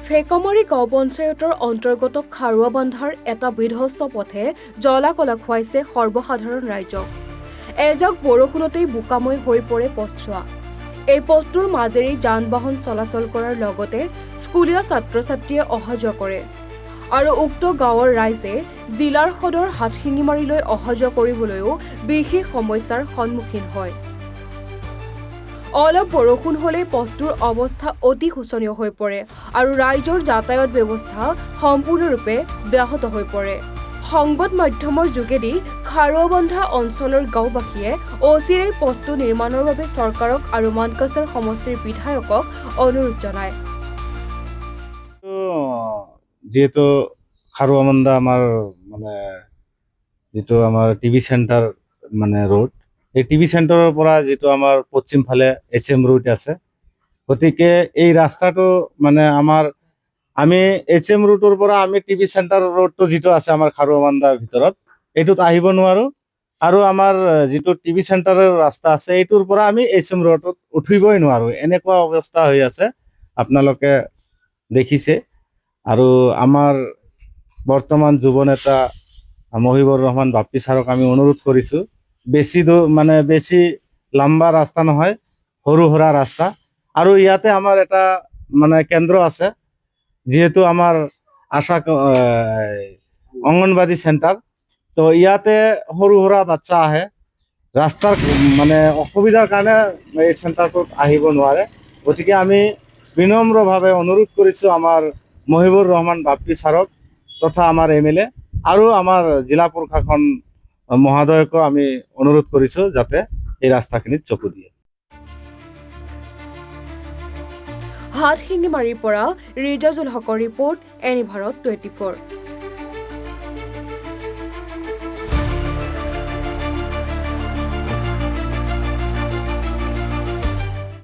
ফেকমাৰী গাঁও পঞ্চায়তৰ অন্তৰ্গত খাৰুৱাবান্ধাৰ এটা বিধ্বস্ত পথে জ্বলা-কলা খুৱাইছে সৰ্বসাধাৰণ ৰাইজক। এজাক বৰষুণতেই বোকাময় হৈ পৰে পথছোৱা। এই পথটোৰ মাজেৰে যান-বাহন চলাচল কৰাৰ লগতে স্কুলীয়া ছাত্ৰ-ছাত্ৰীয়ে অহা-যোৱা কৰে। আৰু উক্ত গাঁৱৰ ৰাইজে জিলাৰ সদৰ হাটশিঙিমাৰীলৈ অহা-যোৱা কৰিবলৈও বিশেষ সমস্যাৰ সন্মুখীন হয়। অলপ বৰষুণ হ'লেই পথটোৰ অৱস্থা অতি শোচনীয় হৈ পৰে আৰু ৰাইজৰ যাতায়াত ব্যৱস্থা সম্পূৰ্ণৰূপে ব্যাহত হৈ পৰে। সংবাদ মাধ্যমৰ যোগেদি খাৰুৱাবান্ধা অঞ্চলৰ গাঁওবাসীয়ে অচিৰেই পথটো নিৰ্মাণৰ বাবে চৰকাৰক আৰু মানকাছাৰ সমষ্টিৰ বিধায়কক অনুৰোধ জনায়। যেহেতু খাৰুৱাবান্ধা আমাৰ যিটো আমাৰ টিভি চেণ্টাৰ ৰোড, এই টিভি চেণ্টাৰৰ পৰা যিটো আমাৰ পশ্চিম ফালে HM ৰোড আছে, গতিকে এই ৰাস্তাটো আমি HM ৰোডৰ পৰা আমি টিভি চেণ্টাৰ ৰোডটো যিটো আছে আমাৰ খাৰুৱাবান্ধাৰ ভিতৰত, এইটোত আহিব নোৱাৰো। আৰু আমাৰ যিটো টিভি চেণ্টাৰৰ ৰাস্তা আছে, এইটোৰ পৰা আমি HM ৰোডত উঠিবই নোৱাৰো। এনেকুৱা অৱস্থা হৈ আছে, আপোনালোকে দেখিছে। আৰু আমাৰ বৰ্তমান যুৱ নেতা মহিবুৰ ৰহমান বাপ্পী ছাৰক আমি অনুৰোধ কৰিছোঁ, বেছি লম্বা ৰাস্তা নহয়, সৰু সুৰা ৰাস্তা। আৰু ইয়াতে আমাৰ এটা কেন্দ্ৰ আছে, যিহেতু আমাৰ অংগনবাদী চেণ্টাৰ, তো ইয়াতে সৰু সুৰা বাচ্চা আহে, ৰাস্তাৰ অসুবিধাৰ কাৰণে এই চেণ্টাৰটোত আহিব নোৱাৰে। গতিকে আমি বিনম্ৰভাৱে অনুৰোধ কৰিছোঁ আমাৰ মহিবুৰ ৰহমান বাপ্পী ছাৰক তথা আমাৰ MLA আৰু আমাৰ জিলা প্ৰশাসন মহোদয়কো আমি অনুৰোধ কৰিছোঁ যাতে এই ৰাস্তাখিনিত চকু দিয়ে। হাটশিঙিমাৰীৰ পৰা ৰিজাজুল হকৰ ৰিপৰ্ট, এনি ভাৰত 24।